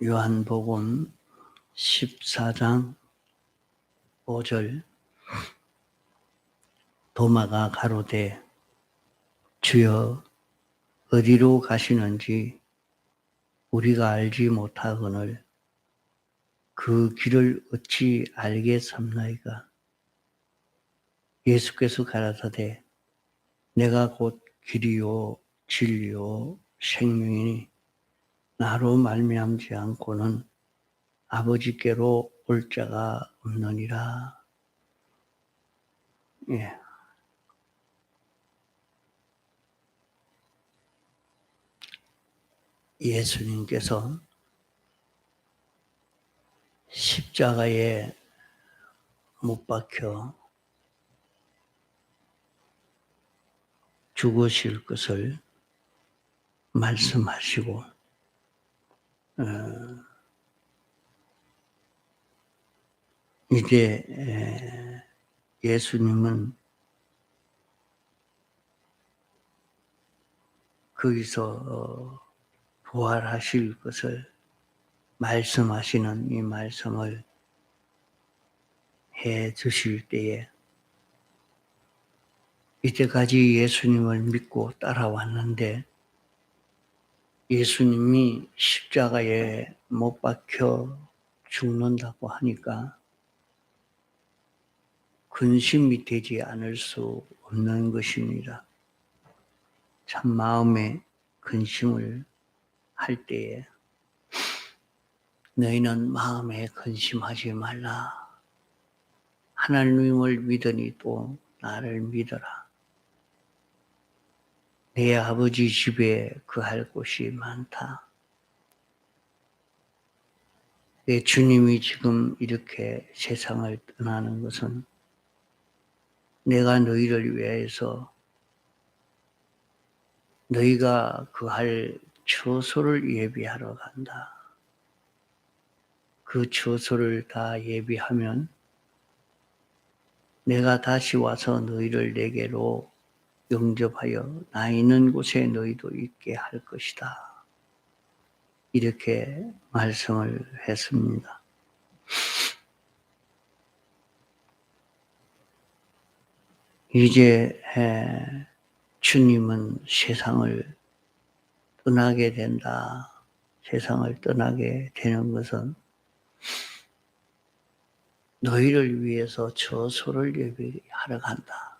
요한복음 14장 5절. 도마가 가로되 주여 어디로 가시는지 우리가 알지 못하거늘 그 길을 어찌 알겠습나이까. 예수께서 가라사대 내가 곧 길이요 진리요 생명이니 나로 말미암지 않고는 아버지께로 올 자가 없느니라. 예. 예수님께서 십자가에 못 박혀 죽으실 것을 말씀하시고, 이제 예수님은 거기서 부활하실 것을 말씀하시는 이 말씀을 해 주실 때에 이때까지 예수님을 믿고 따라왔는데 예수님이 십자가에 못 박혀 죽는다고 하니까 근심이 되지 않을 수 없는 것입니다. 참 마음에 근심을 할 때에 너희는 마음에 근심하지 말라. 하나님을 믿으니 또 나를 믿어라. 내 아버지 집에 거할 곳이 많다. 내 주님이 지금 이렇게 세상을 떠나는 것은 내가 너희를 위해서 너희가 거할 처소를 예비하러 간다. 그 처소를 다 예비하면 내가 다시 와서 너희를 내게로 영접하여 나 있는 곳에 너희도 있게 할 것이다. 이렇게 말씀을 했습니다. 이제 주님은 세상을 떠나게 된다. 세상을 떠나게 되는 것은 너희를 위해서 처소를 예비하러 간다.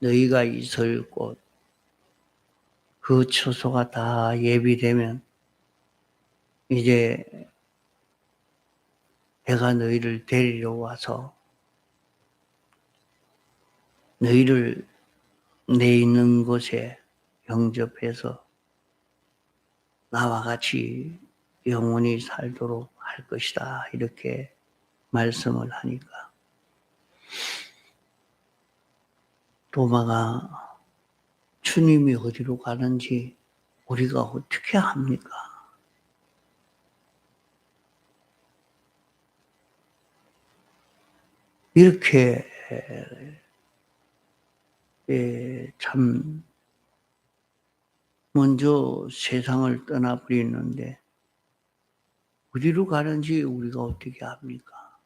너희가 있을 곳, 그 처소가 다 예비되면 이제 내가 너희를 데리러 와서 너희를 내 있는 곳에 영접해서 나와 같이 영원히 살도록 할 것이다. 이렇게 말씀을 하니까 도마가 주님이 어디로 가는지 우리가 어떻게 합니까? 이렇게 참 먼저 세상을 떠나버리는데 어디로 가는지 우리가 어떻게 합니까?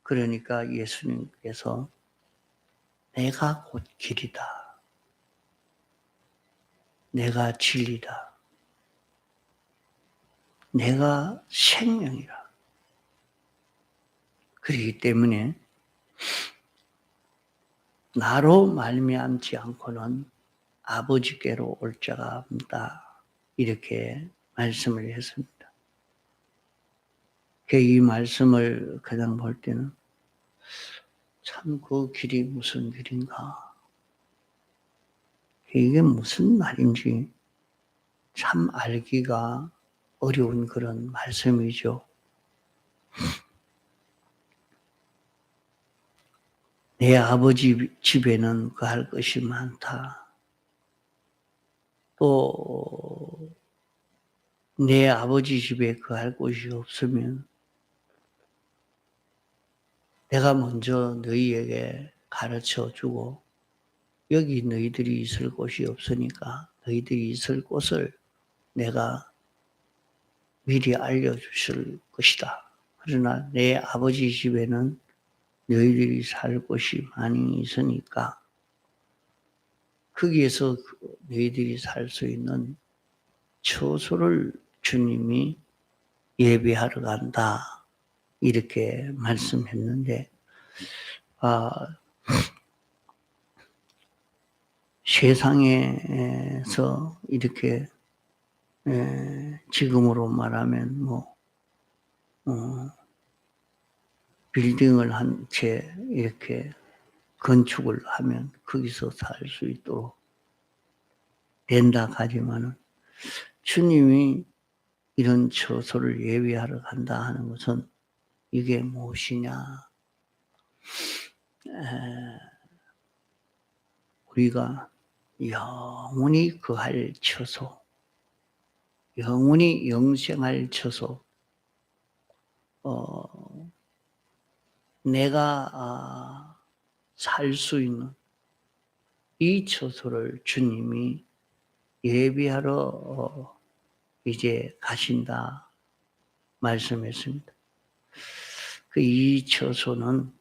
그러니까 예수님께서 내가 곧 길이다. 내가 진리다. 내가 생명이라. 그렇기 때문에 나로 말미암지 않고는 아버지께로 올 자가 없다. 이렇게 말씀을 했습니다. 이 말씀을 그냥 볼 때는 참 그 길이 무슨 길인가. 이게 무슨 말인지 참 알기가 어려운 그런 말씀이죠. 내 아버지 집에는 거할 것이 많다. 또 내 아버지 집에 거할 곳이 없으면 내가 먼저 너희에게 가르쳐 주고 여기 너희들이 있을 곳이 없으니까 너희들이 있을 곳을 내가 미리 알려주실 것이다. 그러나 내 아버지 집에는 너희들이 살 곳이 많이 있으니까 거기에서 너희들이 살 수 있는 처소를 주님이 예비하러 간다. 이렇게 말씀했는데, 세상에서 이렇게 지금으로 말하면 빌딩을 한 채 이렇게 건축을 하면 거기서 살 수 있도록 된다 하지만은 주님이 이런 처소를 예비하러 간다 하는 것은 이게 무엇이냐? 우리가 영원히 거할 처소, 영원히 영생할 처소, 내가 살 수 있는 이 처소를 주님이 예비하러 이제 가신다 말씀했습니다. 그 이 처소는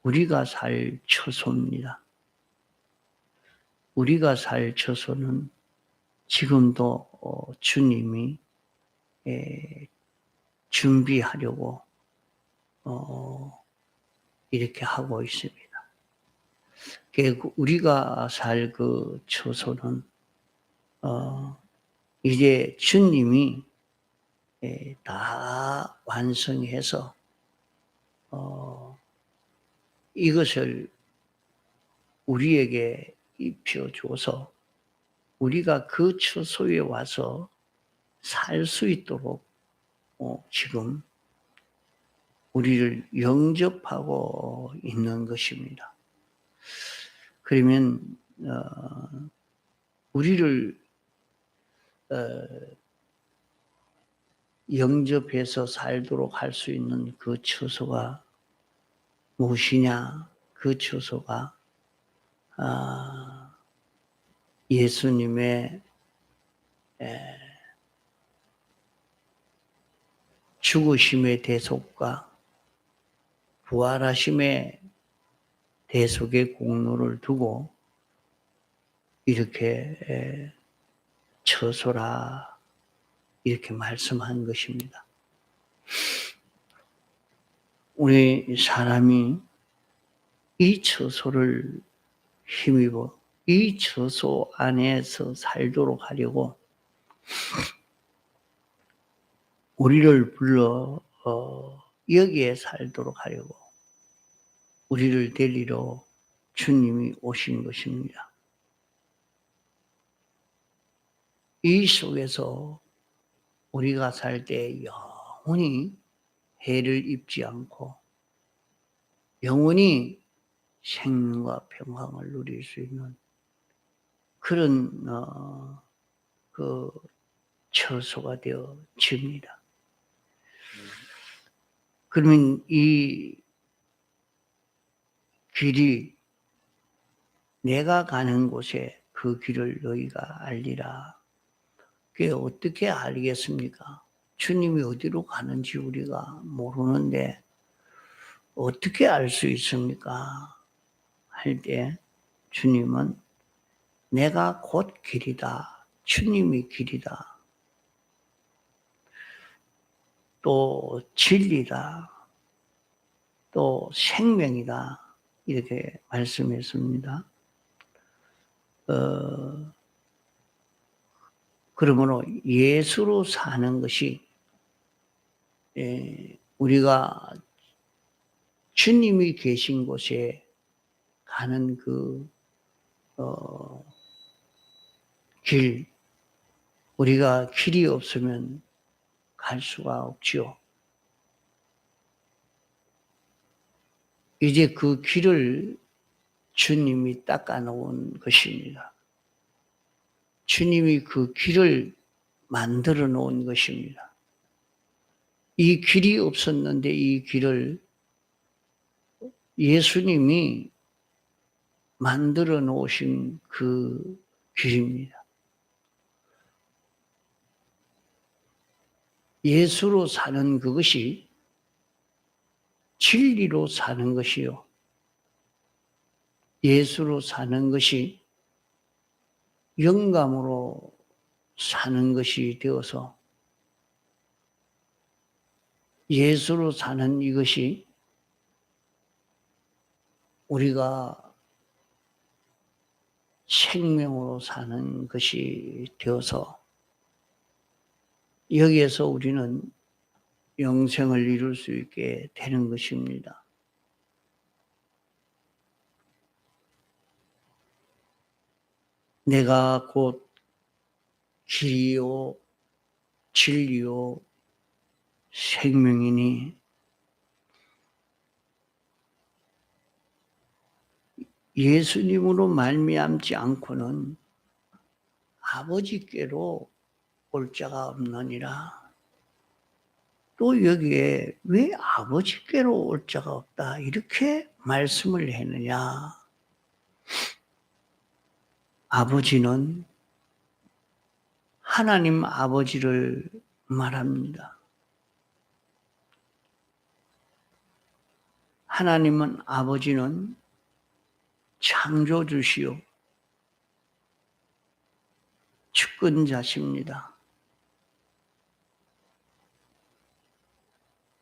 우리가 살 처소입니다. 우리가 살 처소는 지금도 주님이 준비하려고 이렇게 하고 있습니다. 우리가 살 그 처소는 이제 주님이 다 완성해서 이것을 우리에게 입혀줘서 우리가 그 처소에 와서 살 수 있도록 지금 우리를 영접하고 있는 것입니다. 그러면 우리를 영접해서 살도록 할 수 있는 그 처소가 무엇이냐? 그 처소가 예수님의 죽으심의 대속과 부활하심의 대속의 공로를 두고 이렇게 처소라 이렇게 말씀한 것입니다. 우리 사람이 이 처소를 힘입어 이 처소 안에서 살도록 하려고 우리를 불러 여기에 살도록 하려고 우리를 데리러 주님이 오신 것입니다. 이 속에서 우리가 살 때 영원히 해를 입지 않고 영원히 생명과 평강을 누릴 수 있는 그런 그 처소가 되어집니다. 그러면 이 길이 내가 가는 곳에 그 길을 너희가 알리라. 그게 어떻게 알겠습니까? 주님이 어디로 가는지 우리가 모르는데 어떻게 알 수 있습니까? 할 때 주님은 내가 곧 길이다. 주님이 길이다. 또 진리다. 또 생명이다. 이렇게 말씀했습니다. 그러므로 예수로 사는 것이 우리가 주님이 계신 곳에 가는 그 길, 우리가 길이 없으면 갈 수가 없지요. 이제 그 길을 주님이 닦아 놓은 것입니다. 주님이 그 길을 만들어 놓은 것입니다. 이 길이 없었는데 이 길을 예수님이 만들어 놓으신 그 길입니다. 예수로 사는 그것이 진리로 사는 것이요. 예수로 사는 것이 영감으로 사는 것이 되어서 예수로 사는 이것이 우리가 생명으로 사는 것이 되어서 여기에서 우리는 영생을 이룰 수 있게 되는 것입니다. 내가 곧 길이요 진리요 생명이니 예수님으로 말미암지 않고는 아버지께로 올 자가 없느니라. 또 여기에 왜 아버지께로 올 자가 없다 이렇게 말씀을 했느냐. 아버지는 하나님 아버지를 말합니다. 하나님은 아버지는 창조주시요 주권자십니다.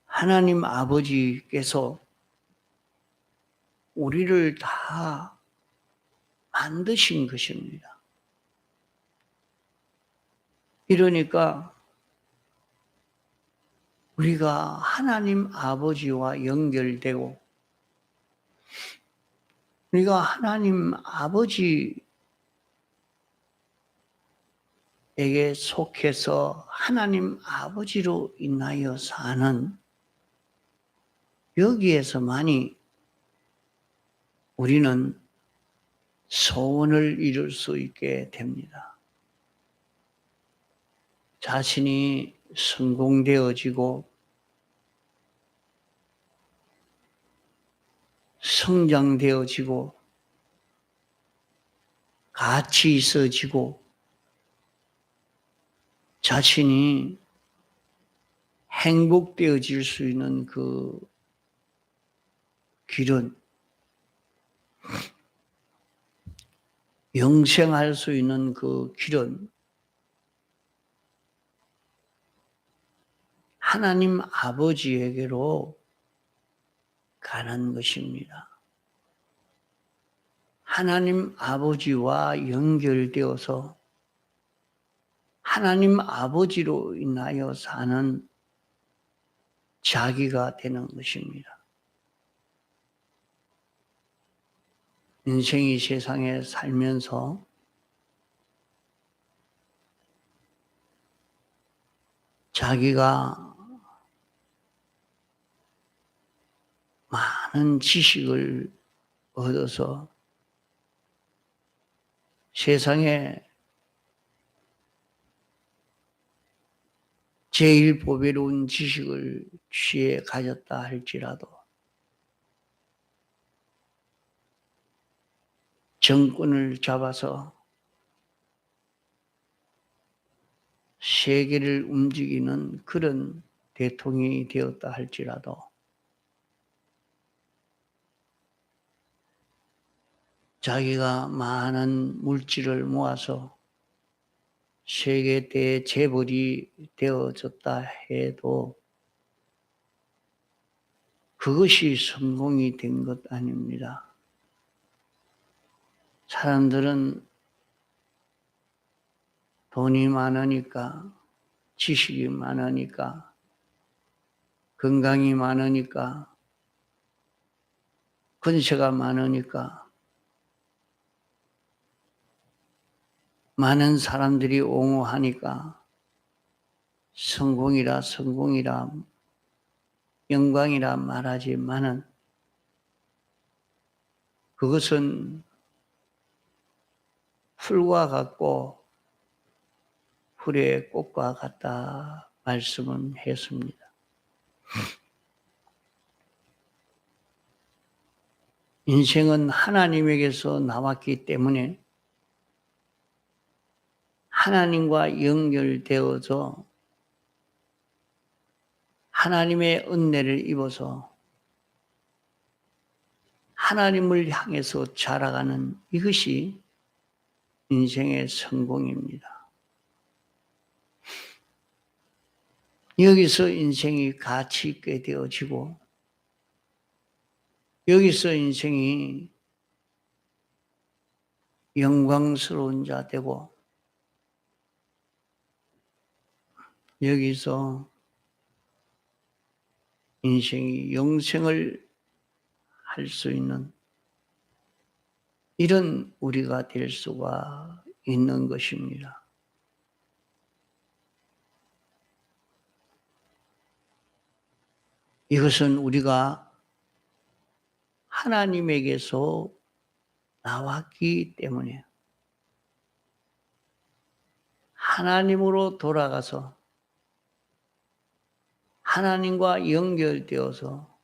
하나님 아버지께서 우리를 다 만드신 것입니다. 이러니까 우리가 하나님 아버지와 연결되고 우리가 하나님 아버지에게 속해서 하나님 아버지로 인하여 사는 여기에서만이 우리는 소원을 이룰 수 있게 됩니다. 자신이 성공되어지고 성장되어지고 가치 있어지고 자신이 행복되어질 수 있는 그 길은 영생할 수 있는 그 길은 하나님 아버지에게로 가는 것입니다. 하나님 아버지와 연결되어서 하나님 아버지로 인하여 사는 자기가 되는 것입니다. 인생이 세상에 살면서 자기가 많은 지식을 얻어서 세상에 제일 보배로운 지식을 취해 가졌다 할지라도 정권을 잡아서 세계를 움직이는 그런 대통령이 되었다 할지라도 자기가 많은 물질을 모아서 세계 대재벌이 되어졌다 해도 그것이 성공이 된 것 아닙니다. 사람들은 돈이 많으니까, 지식이 많으니까, 건강이 많으니까, 권세가 많으니까, 많은 사람들이 옹호하니까 성공이라 영광이라 말하지만은 그것은 풀과 같고 풀의 꽃과 같다 말씀은 했습니다. 인생은 하나님에게서 나왔기 때문에 하나님과 연결되어서 하나님의 은혜를 입어서 하나님을 향해서 자라가는 이것이 인생의 성공입니다. 여기서 인생이 가치 있게 되어지고 여기서 인생이 영광스러운 자 되고 여기서 인생이 영생을 할 수 있는 이런 우리가 될 수가 있는 것입니다. 이것은 우리가 하나님에게서 나왔기 때문에 하나님으로 돌아가서 하나님과 연결되어서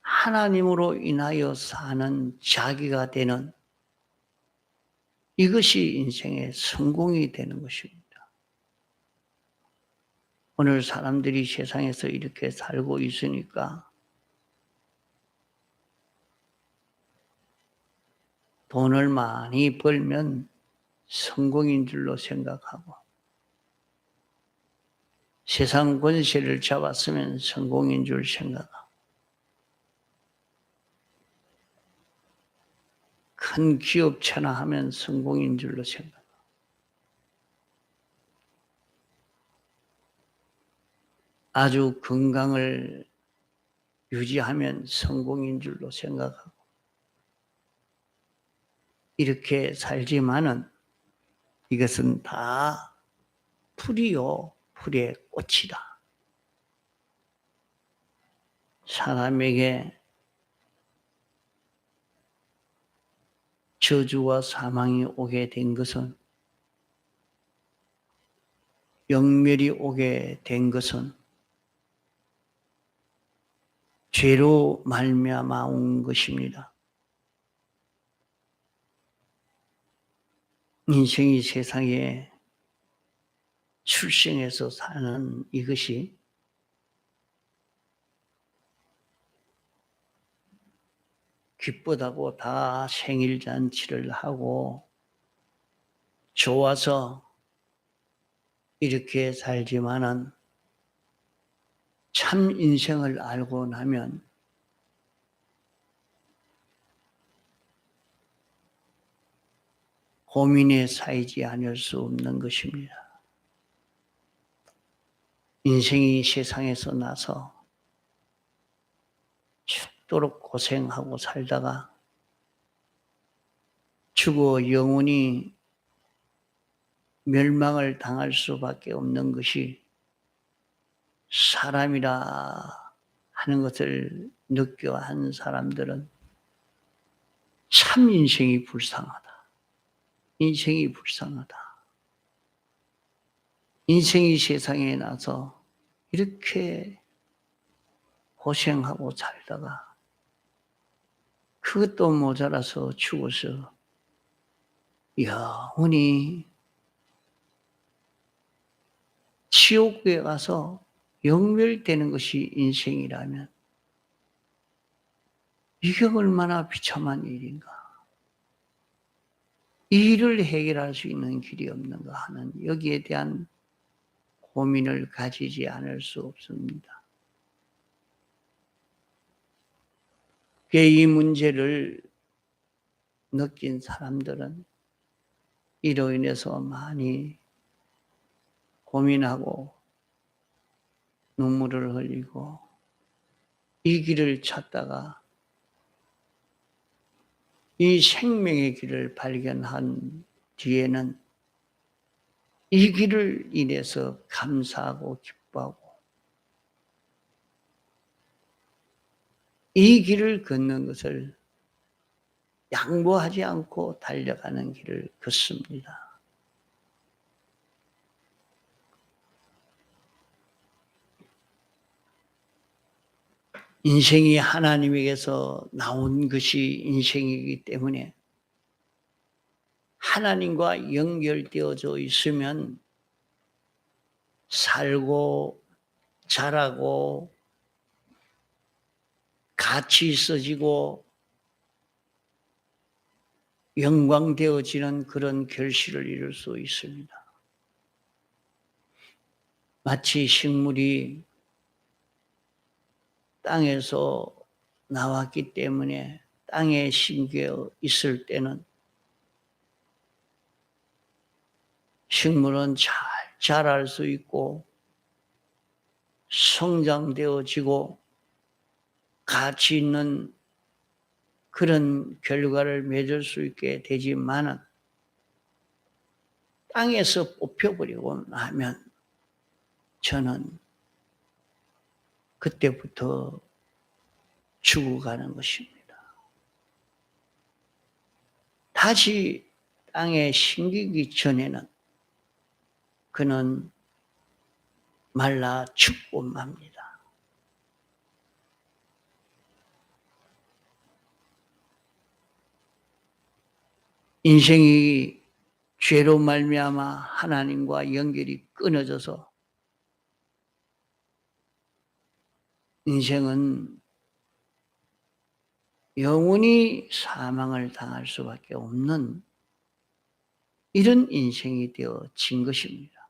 하나님으로 인하여 사는 자기가 되는 이것이 인생의 성공이 되는 것입니다. 오늘 사람들이 세상에서 이렇게 살고 있으니까 돈을 많이 벌면 성공인 줄로 생각하고 세상 권세를 잡았으면 성공인 줄 생각하고 큰 기업 천하하면 성공인 줄로 생각하고 아주 건강을 유지하면 성공인 줄로 생각하고 이렇게 살지만은 이것은 다 풀이요, 풀의 꽃이다. 사람에게 저주와 사망이 오게 된 것은 영멸이 오게 된 것은 죄로 말미암아 온 것입니다. 인생이 세상에 출생해서 사는 이것이 기쁘다고 다 생일잔치를 하고 좋아서 이렇게 살지만은 참 인생을 알고 나면 고민에 쌓이지 않을 수 없는 것입니다. 인생이 세상에서 나서 죽도록 고생하고 살다가 죽어 영원히 멸망을 당할 수밖에 없는 것이 사람이라 하는 것을 느껴 한 사람들은 참 인생이 불쌍하다. 인생이 불쌍하다. 인생이 세상에 나서 이렇게 고생하고 살다가 그것도 모자라서 죽어서 영원히 지옥에 가서 영멸되는 것이 인생이라면 이게 얼마나 비참한 일인가. 이 일을 해결할 수 있는 길이 없는가 하는 여기에 대한 고민을 가지지 않을 수 없습니다. 이 문제를 느낀 사람들은 이로 인해서 많이 고민하고 눈물을 흘리고 이 길을 찾다가 이 생명의 길을 발견한 뒤에는 이 길을 인해서 감사하고 기뻐하고 이 길을 걷는 것을 양보하지 않고 달려가는 길을 걷습니다. 인생이 하나님에게서 나온 것이 인생이기 때문에 하나님과 연결되어져 있으면 살고 자라고 가치 있어지고 영광되어지는 그런 결실을 이룰 수 있습니다. 마치 식물이 땅에서 나왔기 때문에 땅에 심겨 있을 때는 식물은 잘 자랄 수 있고 성장되어지고 가치 있는 그런 결과를 맺을 수 있게 되지만은 땅에서 뽑혀버리고 나면 저는 그때부터 죽어가는 것입니다. 다시 땅에 심기기 전에는 그는 말라 죽고 맙니다. 인생이 죄로 말미암아 하나님과 연결이 끊어져서 인생은 영원히 사망을 당할 수밖에 없는 이런 인생이 되어진 것입니다.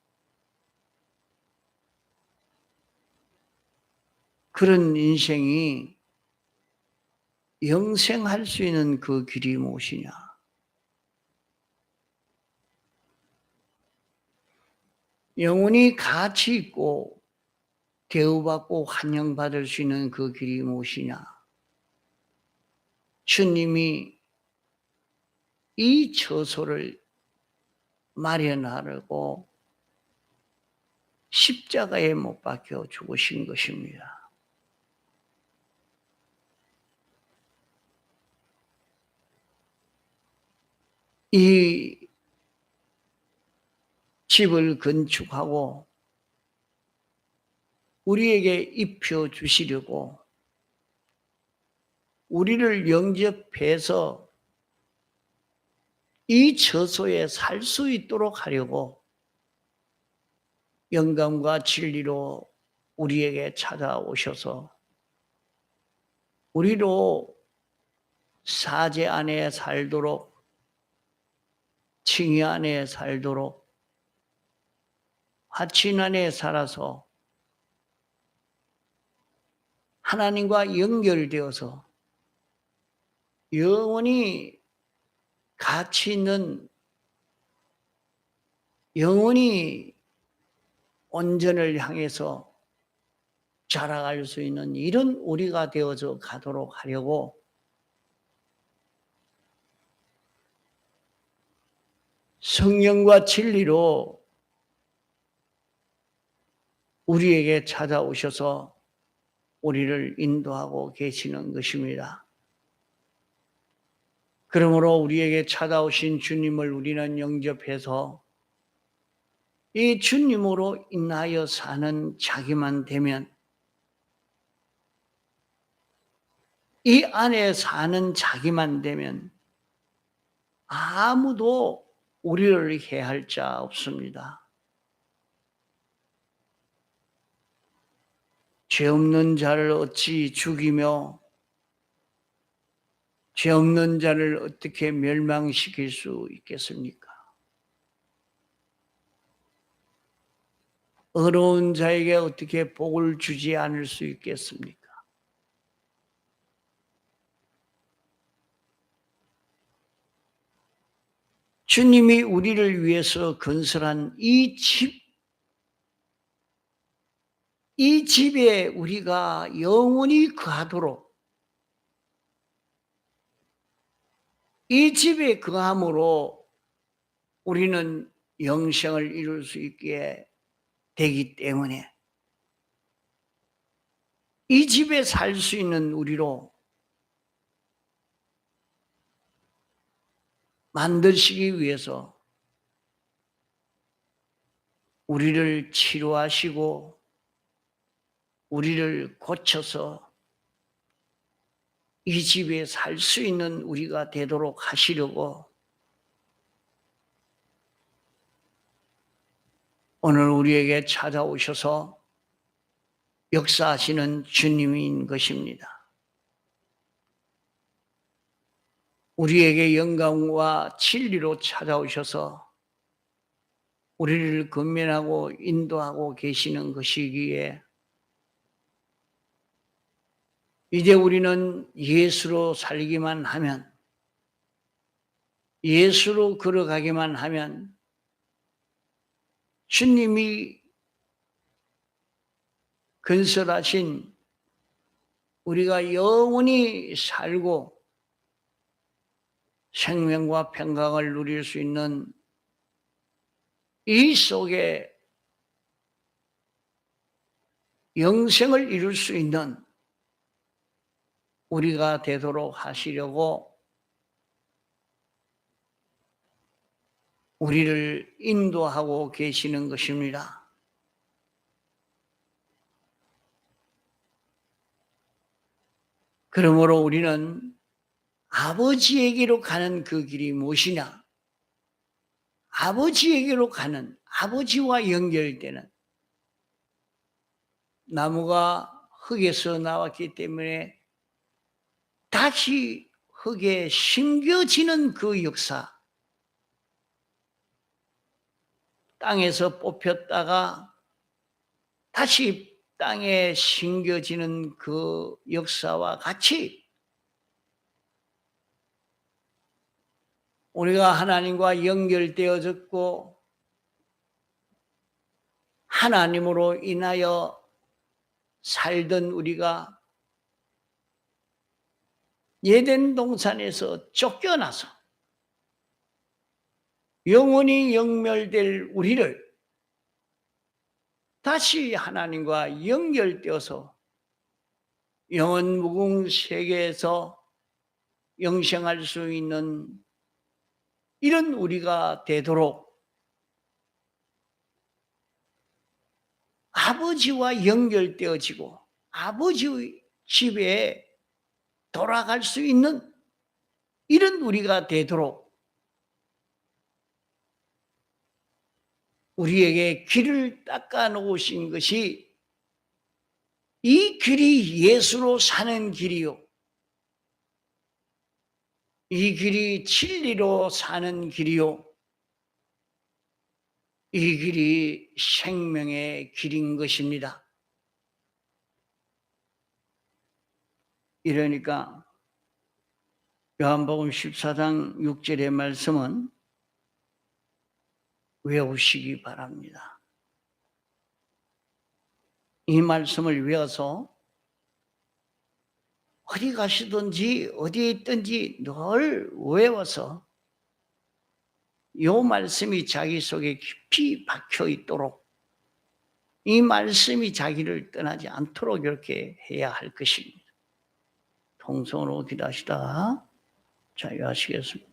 그런 인생이 영생할 수 있는 그 길이 무엇이냐? 영원히 가치 있고 대우받고 환영받을 수 있는 그 길이 무엇이냐? 주님이 이 처소를 마련하려고 십자가에 못 박혀 죽으신 것입니다. 이 집을 건축하고 우리에게 입혀 주시려고 우리를 영접해서 이 처소에 살 수 있도록 하려고 영감과 진리로 우리에게 찾아오셔서 우리로 사제 안에 살도록 칭의 안에 살도록 화친 안에 살아서 하나님과 연결되어서 영원히 가치 있는 영원히 온전을 향해서 자라갈 수 있는 이런 우리가 되어서 가도록 하려고 성령과 진리로 우리에게 찾아오셔서 우리를 인도하고 계시는 것입니다. 그러므로 우리에게 찾아오신 주님을 우리는 영접해서 이 주님으로 인하여 사는 자기만 되면 이 안에 사는 자기만 되면 아무도 우리를 해할 자 없습니다. 죄 없는 자를 어찌 죽이며 죄 없는 자를 어떻게 멸망시킬 수 있겠습니까? 어려운 자에게 어떻게 복을 주지 않을 수 있겠습니까? 주님이 우리를 위해서 건설한 이 집에 우리가 영원히 거하도록 이 집에 거함으로 우리는 영생을 이룰 수 있게 되기 때문에 이 집에 살 수 있는 우리로 만드시기 위해서 우리를 치료하시고 우리를 고쳐서 이 집에 살 수 있는 우리가 되도록 하시려고 오늘 우리에게 찾아오셔서 역사하시는 주님인 것입니다. 우리에게 영광과 진리로 찾아오셔서 우리를 건면하고 인도하고 계시는 것이기에 이제 우리는 예수로 살기만 하면, 예수로 걸어가기만 하면 주님이 건설하신 우리가 영원히 살고 생명과 평강을 누릴 수 있는 이 속에 영생을 이룰 수 있는 우리가 되도록 하시려고 우리를 인도하고 계시는 것입니다. 그러므로 우리는 아버지에게로 가는 그 길이 무엇이냐? 아버지에게로 가는, 아버지와 연결되는, 나무가 흙에서 나왔기 때문에 다시 흙에 심겨지는 그 역사, 땅에서 뽑혔다가 다시 땅에 심겨지는 그 역사와 같이 우리가 하나님과 연결되어졌고 하나님으로 인하여 살던 우리가 에덴 동산에서 쫓겨나서 영원히 영멸될 우리를 다시 하나님과 연결되어서 영원 무궁 세계에서 영생할 수 있는 이런 우리가 되도록 아버지와 연결되어지고 아버지의 집에 돌아갈 수 있는 이런 우리가 되도록 우리에게 길을 닦아 놓으신 것이 이 길이 예수로 사는 길이요, 이 길이 진리로 사는 길이요, 이 길이 생명의 길인 것입니다. 이러니까 요한복음 14장 6절의 말씀은 외우시기 바랍니다. 이 말씀을 외워서 어디 가시든지 어디에 있든지 늘 외워서 이 말씀이 자기 속에 깊이 박혀 있도록, 이 말씀이 자기를 떠나지 않도록 이렇게 해야 할 것입니다. 통성으로 기도하시다가 자유하시겠습니다.